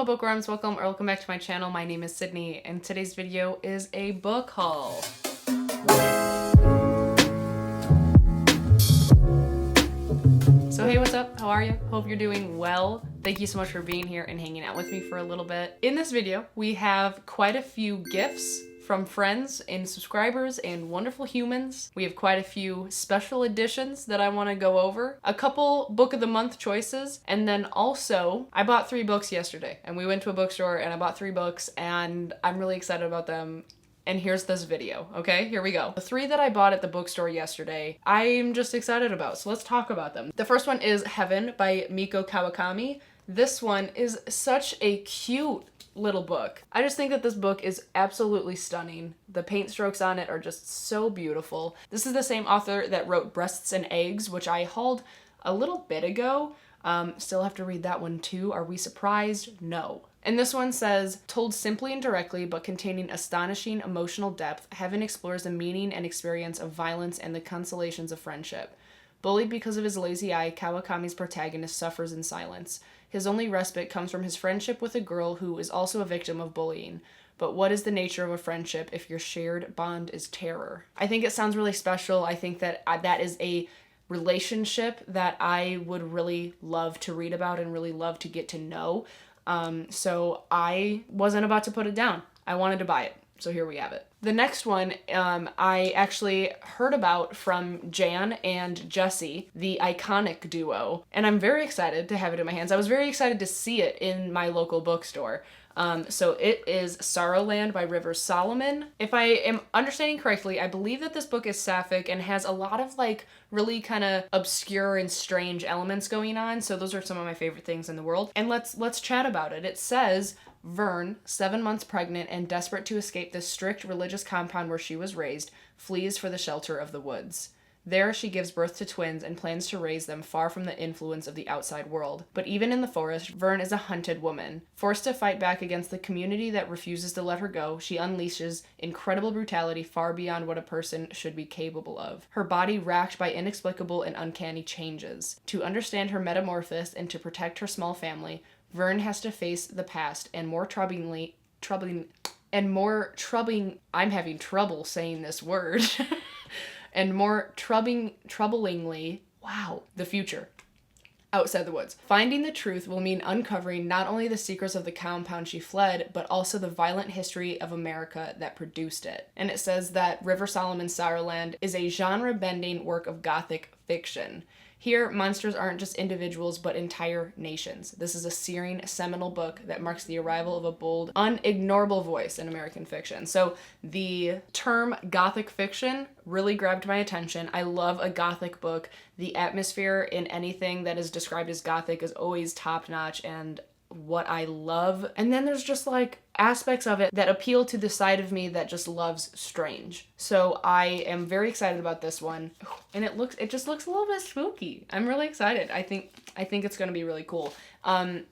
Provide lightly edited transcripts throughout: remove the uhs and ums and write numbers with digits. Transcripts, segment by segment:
Hello bookworms, welcome back to my channel. My name is Sydney and today's video is a book haul. So hey, what's up? How are you? Hope you're doing well. Thank you so much for being here and hanging out with me for a little bit. In this video, we have quite a few gifts from friends and subscribers and wonderful humans. We have quite a few special editions that I want to go over, a couple book of the month choices, and then also I bought 3 books yesterday and we went to a bookstore and I bought 3 books and I'm really excited about them. And here's this video, okay? Here we go. The 3 that I bought at the bookstore yesterday, I'm just excited about, so let's talk about them. The first one is Heaven by Miko Kawakami. This one is such a cute little book. I just think that this book is absolutely stunning. The paint strokes on it are just so beautiful. This is the same author that wrote Breasts and Eggs, which I hauled a little bit ago. Still have to read that one too. Are we surprised? No. And this one says, told simply and directly, but containing astonishing emotional depth, Heaven explores the meaning and experience of violence and the consolations of friendship. Bullied because of his lazy eye, Kawakami's protagonist suffers in silence. His only respite comes from his friendship with a girl who is also a victim of bullying. But what is the nature of a friendship if your shared bond is terror? I think it sounds really special. I think that that is a relationship that I would really love to read about and really love to get to know. So I wasn't about to put it down. I wanted to buy it. So here we have it. The next one, I actually heard about from Jan and Jesse, the iconic duo, and I'm very excited to have it in my hands. I was very excited to see it in my local bookstore. So it is Sorrowland by Rivers Solomon. If I am understanding correctly, I believe that this book is sapphic and has a lot of like really kind of obscure and strange elements going on. So those are some of my favorite things in the world. And let's chat about it. It says, Vern, 7 months pregnant and desperate to escape the strict religious compound where she was raised, flees for the shelter of the woods. There she gives birth to twins and plans to raise them far from the influence of the outside world. But even in the forest, Vern is a hunted woman. Forced to fight back against the community that refuses to let her go, she unleashes incredible brutality far beyond what a person should be capable of. Her body racked by inexplicable and uncanny changes. To understand her metamorphosis and to protect her small family, Vern has to face the past and more troublingly, I'm having trouble saying this word, and more troublingly, wow, the future. Outside the woods. Finding the truth will mean uncovering not only the secrets of the compound she fled, but also the violent history of America that produced it. And it says that River Solomon's Sorrowland is a genre-bending work of gothic fiction. Here, monsters aren't just individuals, but entire nations. This is a searing, seminal book that marks the arrival of a bold, unignorable voice in American fiction. So the term gothic fiction really grabbed my attention. I love a gothic book. The atmosphere in anything that is described as gothic is always top-notch and what I love. And then there's just like aspects of it that appeal to the side of me that just loves strange. So I am very excited about this one. And it just looks a little bit spooky. I'm really excited. I think it's going to be really cool.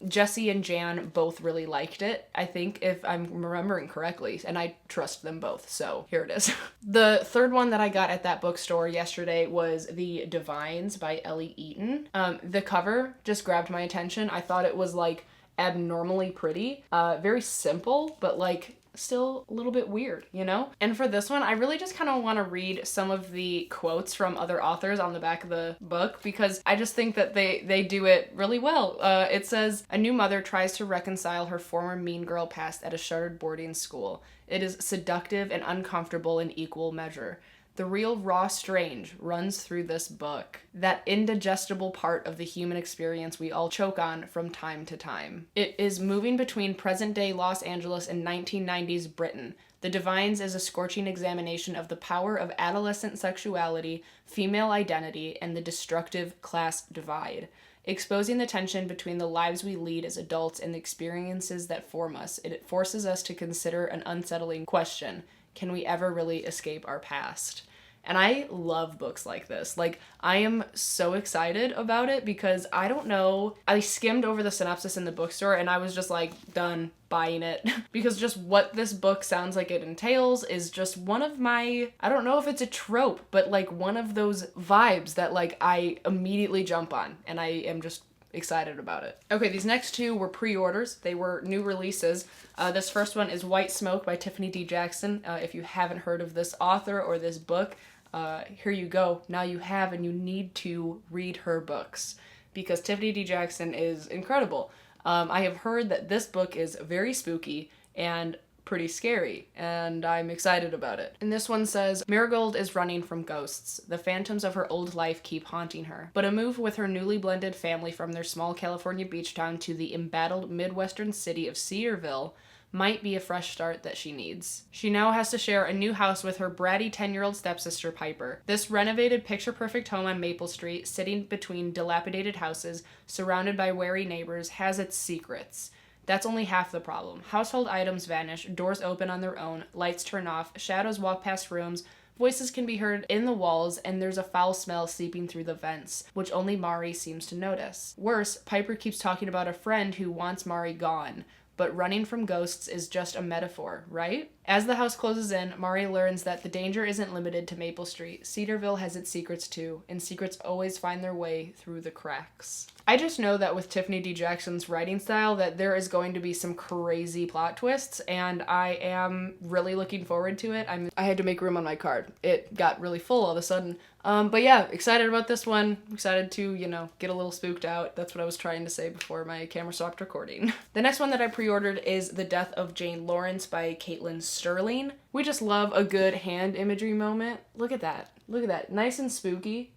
Jesse and Jan both really liked it, I think, if I'm remembering correctly, and I trust them both, so here it is. The third one that I got at that bookstore yesterday was The Divines by Ellie Eaton. The cover just grabbed my attention. I thought it was like abnormally pretty, very simple, but like still a little bit weird, you know? And for this one, I really just kind of want to read some of the quotes from other authors on the back of the book because I just think that they do it really well. It says, a new mother tries to reconcile her former mean girl past at a shuttered boarding school. It is seductive and uncomfortable in equal measure. The real raw strange runs through this book, that indigestible part of the human experience we all choke on from time to time. It is moving between present-day Los Angeles and 1990s Britain. The Divines is a scorching examination of the power of adolescent sexuality, female identity, and the destructive class divide. Exposing the tension between the lives we lead as adults and the experiences that form us, it forces us to consider an unsettling question. Can we ever really escape our past? And I love books like this. Like, I am so excited about it because I don't know. I skimmed over the synopsis in the bookstore and I was just like, done buying it. Because just what this book sounds like it entails is just one of my, I don't know if it's a trope, but like one of those vibes that like I immediately jump on and I am just excited about it. Okay, these next two were pre-orders. They were new releases. This first one is White Smoke by Tiffany D. Jackson. If you haven't heard of this author or this book, here you go. Now you have, and you need to read her books because Tiffany D. Jackson is incredible. I have heard that this book is very spooky and pretty scary, and I'm excited about it. And this one says, Marigold is running from ghosts. The phantoms of her old life keep haunting her. But a move with her newly blended family from their small California beach town to the embattled Midwestern city of Cedarville might be a fresh start that she needs. She now has to share a new house with her bratty 10-year-old stepsister Piper. This renovated picture-perfect home on Maple Street, sitting between dilapidated houses, surrounded by wary neighbors, has its secrets. That's only half the problem. Household items vanish, doors open on their own, lights turn off, shadows walk past rooms, voices can be heard in the walls, and there's a foul smell seeping through the vents, which only Mari seems to notice. Worse, Piper keeps talking about a friend who wants Mari gone. But running from ghosts is just a metaphor, right? As the house closes in, Mari learns that the danger isn't limited to Maple Street. Cedarville has its secrets too, and secrets always find their way through the cracks. I just know that with Tiffany D. Jackson's writing style that there is going to be some crazy plot twists, and I am really looking forward to it. I had to make room on my card. It got really full all of a sudden. But yeah, excited about this one. Excited to, get a little spooked out. That's what I was trying to say before my camera stopped recording. The next one that I pre-ordered is The Death of Jane Lawrence by Caitlin Sterling. We just love a good hand imagery moment. Look at that. Look at that. Nice and spooky,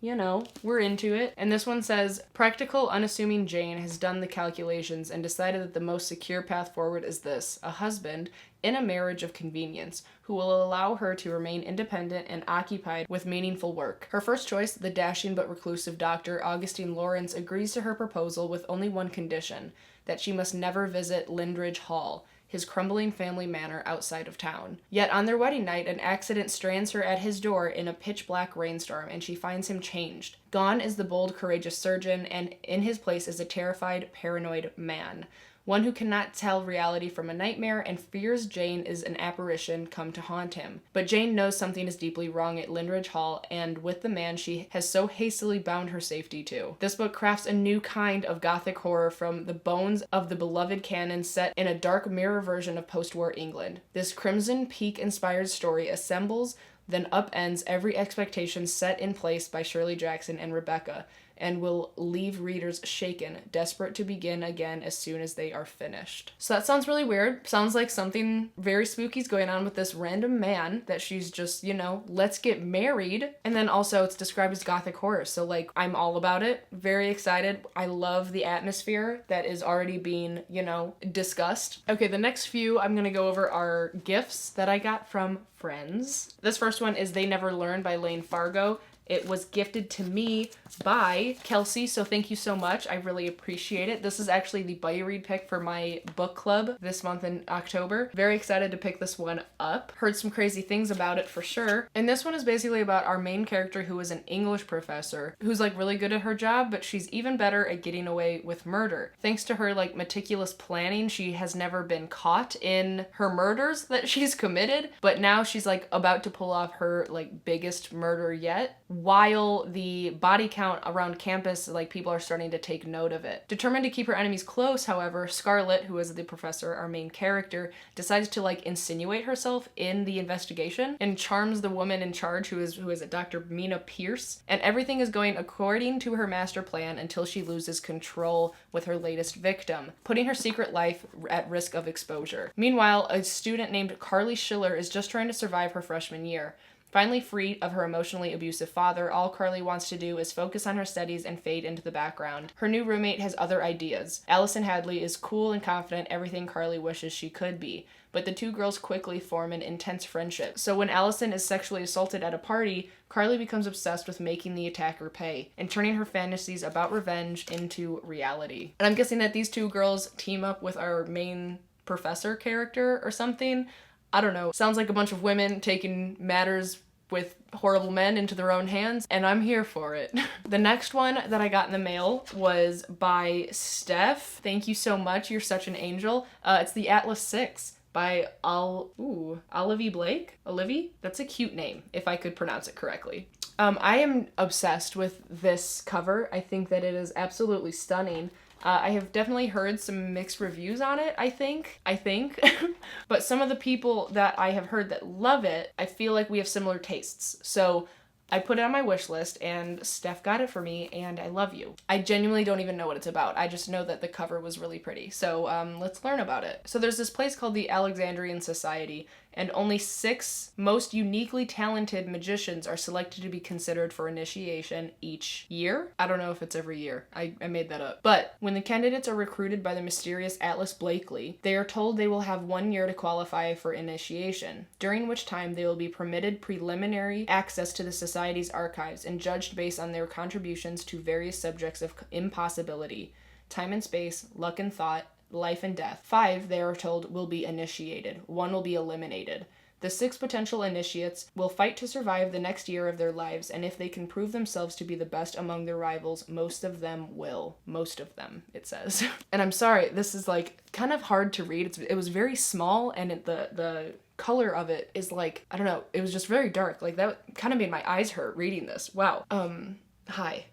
we're into it. And this one says, practical, unassuming Jane has done the calculations and decided that the most secure path forward is this: a husband in a marriage of convenience who will allow her to remain independent and occupied with meaningful work. Her first choice, the dashing but reclusive Dr. Augustine Lawrence, agrees to her proposal with only one condition: that she must never visit Lindridge Hall, his crumbling family manor outside of town. Yet on their wedding night, an accident strands her at his door in a pitch-black rainstorm, and she finds him changed. Gone is the bold, courageous surgeon, and in his place is a terrified, paranoid man. One who cannot tell reality from a nightmare and fears Jane is an apparition come to haunt him. But Jane knows something is deeply wrong at Lindridge Hall, and with the man she has so hastily bound her safety to. This book crafts a new kind of gothic horror from the bones of the beloved canon set in a dark mirror version of post-war England. This Crimson Peak-inspired story assembles, then upends every expectation set in place by Shirley Jackson and Rebecca, and will leave readers shaken, desperate to begin again as soon as they are finished. So that sounds really weird. Sounds like something very spooky is going on with this random man that she's just, let's get married. And then also it's described as gothic horror. So I'm all about it. Very excited. I love the atmosphere that is already being, discussed. Okay, the next few I'm gonna go over are gifts that I got from friends. This first one is They Never Learn by Lane Fargo. It was gifted to me by Kelsey, so thank you so much. I really appreciate it. This is actually the Buddy Read pick for my book club this month in October. Very excited to pick this one up. Heard some crazy things about it for sure. And this one is basically about our main character who is an English professor who's really good at her job, but she's even better at getting away with murder. Thanks to her meticulous planning, she has never been caught in her murders that she's committed, but now she's about to pull off her biggest murder yet, while the body count around campus, people are starting to take note of it. Determined to keep her enemies close, however, Scarlett, who is the professor, our main character, decides to insinuate herself in the investigation and charms the woman in charge, who is it, Dr. Mina Pierce, and everything is going according to her master plan until she loses control with her latest victim, putting her secret life at risk of exposure. Meanwhile, a student named Carly Schiller is just trying to survive her freshman year. Finally freed of her emotionally abusive father, all Carly wants to do is focus on her studies and fade into the background. Her new roommate has other ideas. Allison Hadley is cool and confident, everything Carly wishes she could be. But the two girls quickly form an intense friendship. So when Allison is sexually assaulted at a party, Carly becomes obsessed with making the attacker pay and turning her fantasies about revenge into reality. And I'm guessing that these two girls team up with our main professor character or something. I don't know. Sounds like a bunch of women taking matters with horrible men into their own hands, and I'm here for it. The next one that I got in the mail was by Steph. Thank you so much. You're such an angel. It's the Atlas 6 by Olivia Blake. Olivia? That's a cute name, if I could pronounce it correctly. I am obsessed with this cover. I think that it is absolutely stunning. I have definitely heard some mixed reviews on it, I think. But some of the people that I have heard that love it, I feel like we have similar tastes. So I put it on my wish list and Steph got it for me and I love you. I genuinely don't even know what it's about. I just know that the cover was really pretty. So let's learn about it. So there's this place called the Alexandrian Society, and only 6 most uniquely talented magicians are selected to be considered for initiation each year. I don't know if it's every year. I made that up. But when the candidates are recruited by the mysterious Atlas Blakely, they are told they will have 1 year to qualify for initiation, during which time they will be permitted preliminary access to the Society's archives and judged based on their contributions to various subjects of impossibility, time and space, luck and thought, life and death. 5, they are told, will be initiated. 1 will be eliminated. The 6 potential initiates will fight to survive the next year of their lives, and if they can prove themselves to be the best among their rivals, most of them will. Most of them, it says. And I'm sorry, this is like kind of hard to read. It was very small, and the color of it is like, I don't know, it was just very dark. Like that kind of made my eyes hurt reading this. Wow. Hi.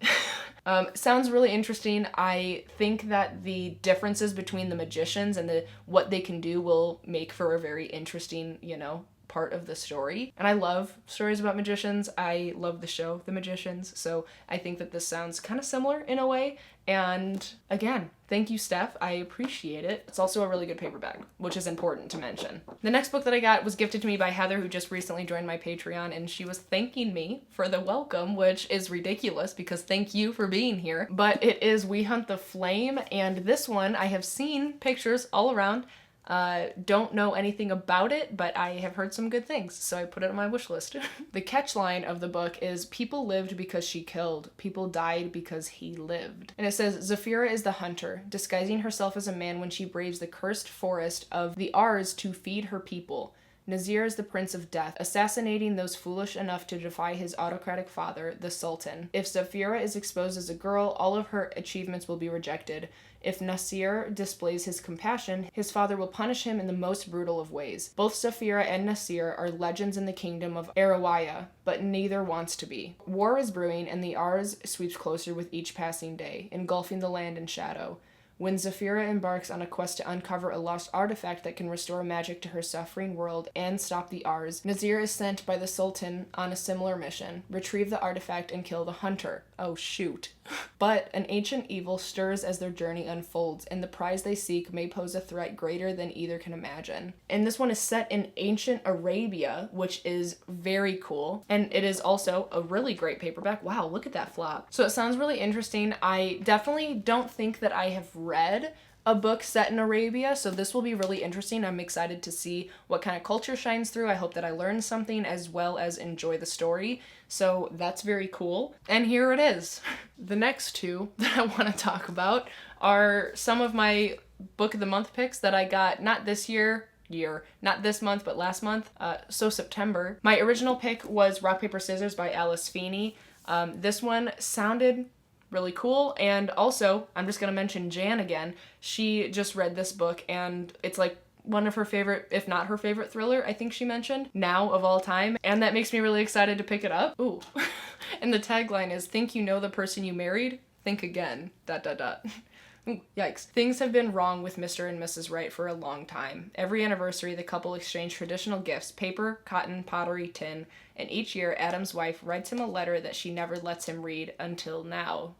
Sounds really interesting. I think that the differences between the magicians and what they can do will make for a very interesting, part of the story. And I love stories about magicians. I love the show The Magicians. So I think that this sounds kind of similar in a way. And again, thank you, Steph. I appreciate it. It's also a really good paperback, which is important to mention. The next book that I got was gifted to me by Heather, who just recently joined my Patreon, and she was thanking me for the welcome, which is ridiculous because thank you for being here. But it is We Hunt the Flame, and this one I have seen pictures all around. Don't know anything about it, but I have heard some good things, so I put it on my wish list. The catchline of the book is, people lived because she killed, people died because he lived. And it says, Zafira is the hunter, disguising herself as a man when she braves the cursed forest of the Ars to feed her people. Nazir is the Prince of Death, assassinating those foolish enough to defy his autocratic father, the Sultan. If Zafira is exposed as a girl, all of her achievements will be rejected. If Nasir displays his compassion, his father will punish him in the most brutal of ways. Both Zafira and Nasir are legends in the kingdom of Arawaya, but neither wants to be. War is brewing, and the Ars sweeps closer with each passing day, engulfing the land in shadow. When Zafira embarks on a quest to uncover a lost artifact that can restore magic to her suffering world and stop the Ars, Nazir is sent by the Sultan on a similar mission: retrieve the artifact and kill the hunter. Oh shoot. But an ancient evil stirs as their journey unfolds, and the prize they seek may pose a threat greater than either can imagine. And this one is set in ancient Arabia, which is very cool. And it is also a really great paperback. Wow, look at that flop. So it sounds really interesting. I definitely don't think that I have read a book set in Arabia, so this will be really interesting. I'm excited to see what kind of culture shines through. I hope that I learn something as well as enjoy the story. So that's very cool. And here it is. The next 2 that I want to talk about are some of my book of the month picks that I got not this not this month, but last month. So September. My original pick was Rock, Paper, Scissors by Alice Feeney. This one sounded really cool, and also I'm just gonna mention Jan again. She just read this book and it's like one of her favorite, if not her favorite thriller, I think she mentioned, now of all time, and that makes me really excited to pick it up. Ooh. And the tagline is, think you know the person you married? Think again. ... Ooh, yikes. Things have been wrong with Mr. and Mrs. Wright for a long time. Every anniversary, the couple exchange traditional gifts: paper, cotton, pottery, tin, and each year Adam's wife writes him a letter that she never lets him read until now.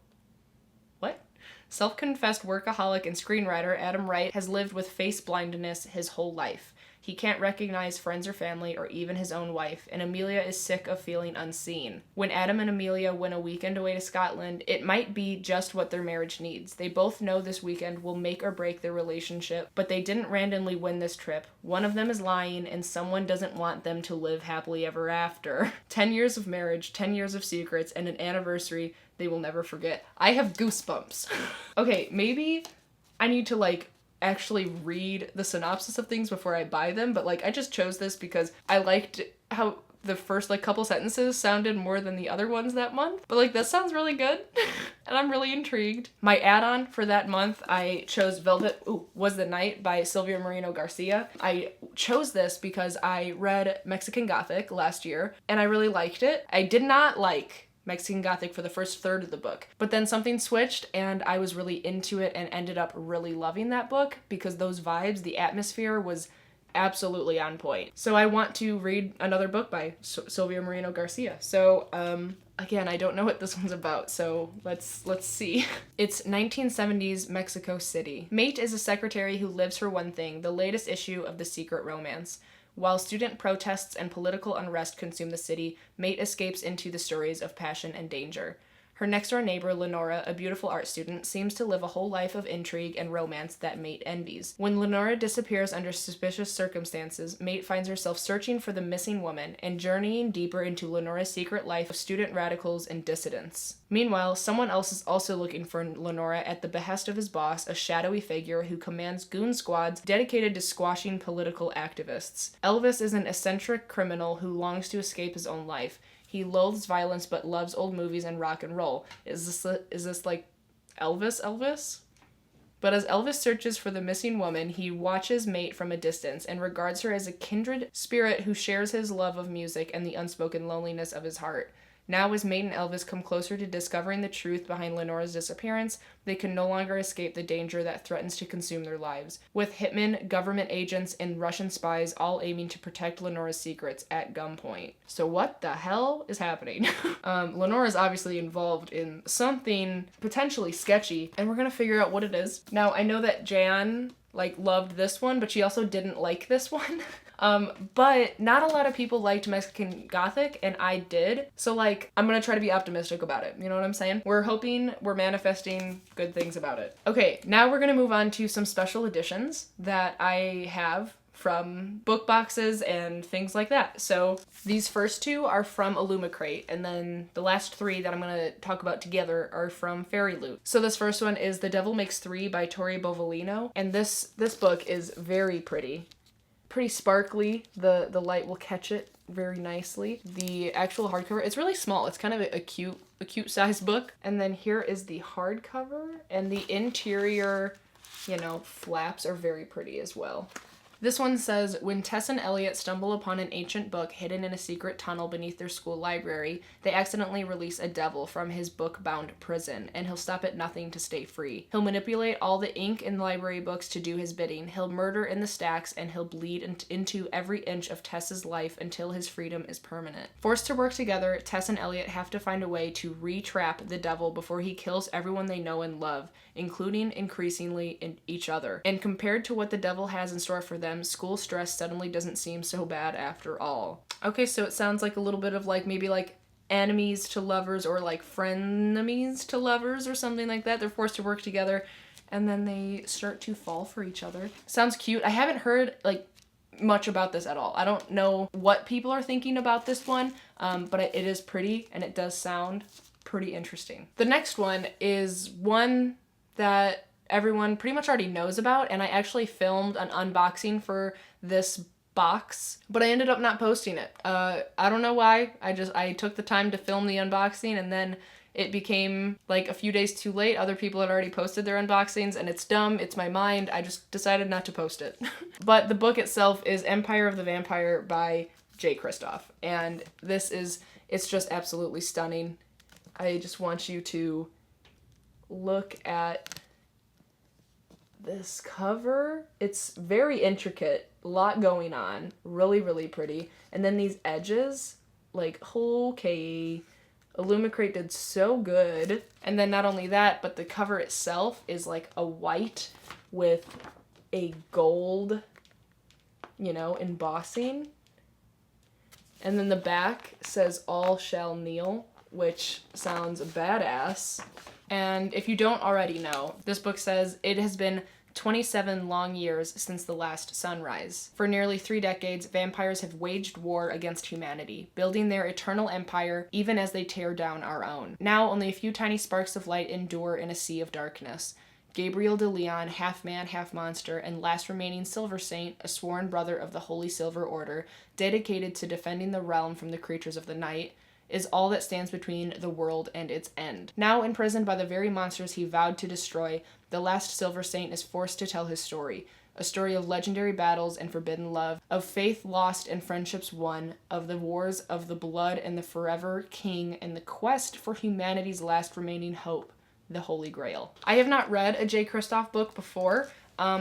What? Self-confessed workaholic and screenwriter Adam Wright has lived with face blindness his whole life. He can't recognize friends or family or even his own wife, and Amelia is sick of feeling unseen. When Adam and Amelia win a weekend away to Scotland, it might be just what their marriage needs. They both know this weekend will make or break their relationship, but they didn't randomly win this trip. One of them is lying, and someone doesn't want them to live happily ever after. 10 years of marriage, 10 years of secrets, and an anniversary they will never forget. I have goosebumps. Okay, maybe I need to actually read the synopsis of things before I buy them, but I just chose this because I liked how the first like couple sentences sounded more than the other ones that month, but like this sounds really good and I'm really intrigued. My add-on for that month, I chose Velvet Was the Night by Silvia Moreno Garcia. I chose this because I read Mexican Gothic last year and I really liked it. I did not like Mexican Gothic for the first third of the book, but then something switched and I was really into it and ended up really loving that book because those vibes, the atmosphere was absolutely on point. So I want to read another book by Silvia Moreno Garcia. So again, I don't know what this one's about, so let's see. It's 1970s Mexico City. Mate is a secretary who lives for one thing, the latest issue of The Secret Romance. While student protests and political unrest consume the city, Mate escapes into the stories of passion and danger. Her next-door neighbor, Lenora, a beautiful art student, seems to live a whole life of intrigue and romance that Mate envies. When Lenora disappears under suspicious circumstances, Mate finds herself searching for the missing woman and journeying deeper into Lenora's secret life of student radicals and dissidents. Meanwhile, someone else is also looking for Lenora at the behest of his boss, a shadowy figure who commands goon squads dedicated to squashing political activists. Elvis is an eccentric criminal who longs to escape his own life. He loathes violence but loves old movies and rock and roll. Is this like Elvis? But as Elvis searches for the missing woman, he watches Mate from a distance and regards her as a kindred spirit who shares his love of music and the unspoken loneliness of his heart. Now, as Mate and Elvis come closer to discovering the truth behind Lenora's disappearance, they can no longer escape the danger that threatens to consume their lives, with hitmen, government agents, and Russian spies all aiming to protect Lenora's secrets at gunpoint. So what the hell is happening? Lenora's obviously involved in something potentially sketchy, and we're gonna figure out what it is. Now, I know that Jan loved this one, but she also didn't like this one. But not a lot of people liked Mexican Gothic, and I did. So I'm gonna try to be optimistic about it. You know what I'm saying? We're manifesting good things about it. Okay, now we're gonna move on to some special editions that I have from book boxes and things like that. So these first two are from Illumicrate, and then the last three that I'm gonna talk about together are from Fairyloot. So this first one is The Devil Makes Three by Tori Bovolino, and this book is very pretty sparkly. The light will catch it very nicely. The actual hardcover, it's really small. It's kind of a cute sized book. And then here is the hardcover, and the interior, flaps are very pretty as well. This one says, when Tess and Elliot stumble upon an ancient book hidden in a secret tunnel beneath their school library, they accidentally release a devil from his book-bound prison, and he'll stop at nothing to stay free. He'll manipulate all the ink in the library books to do his bidding. He'll murder in the stacks, and he'll bleed into every inch of Tess's life until his freedom is permanent. Forced to work together, Tess and Elliot have to find a way to re-trap the devil before he kills everyone they know and love, including increasingly in each other. And compared to what the devil has in store for them, school stress suddenly doesn't seem so bad after all. Okay, so it sounds like a little bit of maybe enemies to lovers, or frenemies to lovers, or something like that. They're forced to work together and then they start to fall for each other. Sounds cute. I haven't heard much about this at all. I don't know what people are thinking about this one, but it is pretty and it does sound pretty interesting. The next one is one that everyone pretty much already knows about, and I actually filmed an unboxing for this box, but I ended up not posting it. I don't know why. I took the time to film the unboxing, and then it became a few days too late. Other people had already posted their unboxings, and it's dumb. It's my mind. I just decided not to post it. But the book itself is Empire of the Vampire by Jay Kristoff, and it's just absolutely stunning. I just want you to look at this cover. It's very intricate, a lot going on, really, really pretty. And then these edges, okay, Illumicrate did so good. And then not only that, but the cover itself is a white with a gold, embossing. And then the back says all shall kneel, which sounds badass. And if you don't already know, this book says it has been 27 long years since the last sunrise. For nearly 3 decades, vampires have waged war against humanity, building their eternal empire even as they tear down our own. Now, only a few tiny sparks of light endure in a sea of darkness. Gabriel de Leon, half man, half monster, and last remaining Silver Saint, a sworn brother of the Holy Silver Order, dedicated to defending the realm from the creatures of the night, is all that stands between the world and its end. Now imprisoned by the very monsters he vowed to destroy, the last Silver Saint is forced to tell his story. A story of legendary battles and forbidden love, of faith lost and friendships won, of the wars of the blood and the forever king, and the quest for humanity's last remaining hope, the Holy Grail. I have not read a J. Kristoff book before.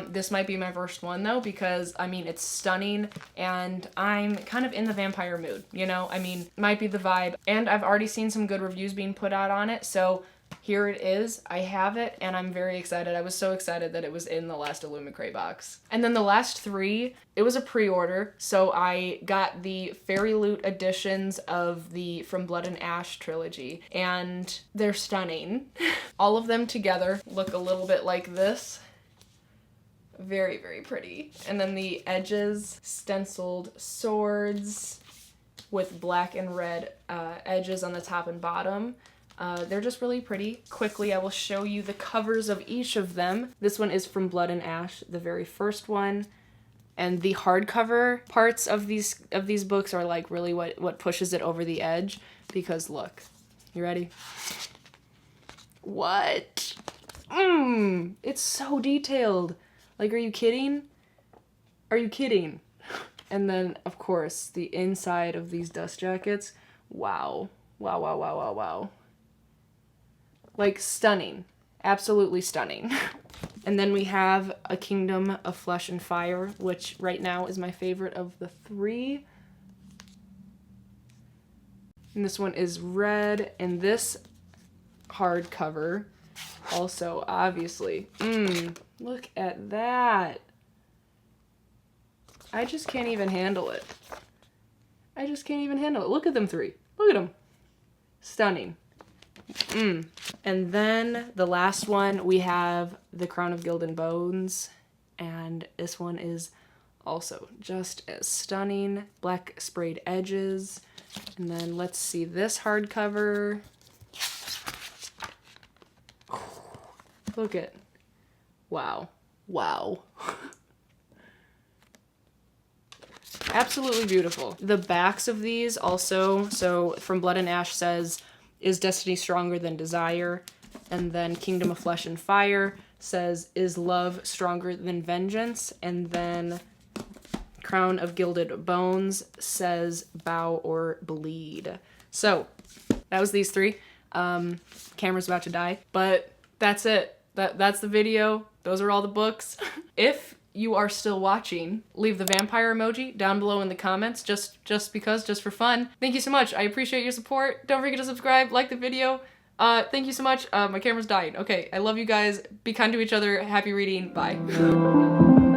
This might be my first one though, because I mean, it's stunning and I'm kind of in the vampire mood, you know? I mean, might be the vibe, and I've already seen some good reviews being put out on it, so here it is. I have it and I'm very excited. I was so excited that it was in the last Illumicrate box. And then the last 3, it was a pre-order, so I got the Fairyloot editions of the From Blood and Ash trilogy, and they're stunning. All of them together look a little bit like this. Very, very pretty. And then the edges, stenciled swords with black and red edges on the top and bottom. They're just really pretty. Quickly, I will show you the covers of each of them. This one is From Blood and Ash, the very first one. And the hardcover parts of these books are like really what pushes it over the edge, because look, you ready? What? It's so detailed. Like, are you kidding? Are you kidding? And then, of course, the inside of these dust jackets. Wow. Wow, wow, wow, wow, wow. Like, stunning. Absolutely stunning. And then we have A Kingdom of Flesh and Fire, which right now is my favorite of the 3. And this one is red, and this hardcover also, obviously. Look at that. I just can't even handle it. I just can't even handle it. Look at them 3. Look at them. Stunning. And then the last one, we have The Crown of Gilded Bones, and this one is also just as stunning. Black sprayed edges. And then let's see this hardcover. Look at, wow, wow. Absolutely beautiful. The backs of these also, so From Blood and Ash says, is destiny stronger than desire? And then Kingdom of Flesh and Fire says, is love stronger than vengeance? And then Crown of Gilded Bones says, bow or bleed. So that was these 3. Camera's about to die, but that's it. That's the video. Those are all the books. If you are still watching, leave the vampire emoji down below in the comments, just for fun. Thank you so much. I appreciate your support. Don't forget to subscribe, like the video. Thank you so much. My camera's dying. Okay, I love you guys. Be kind to each other. Happy reading. Bye.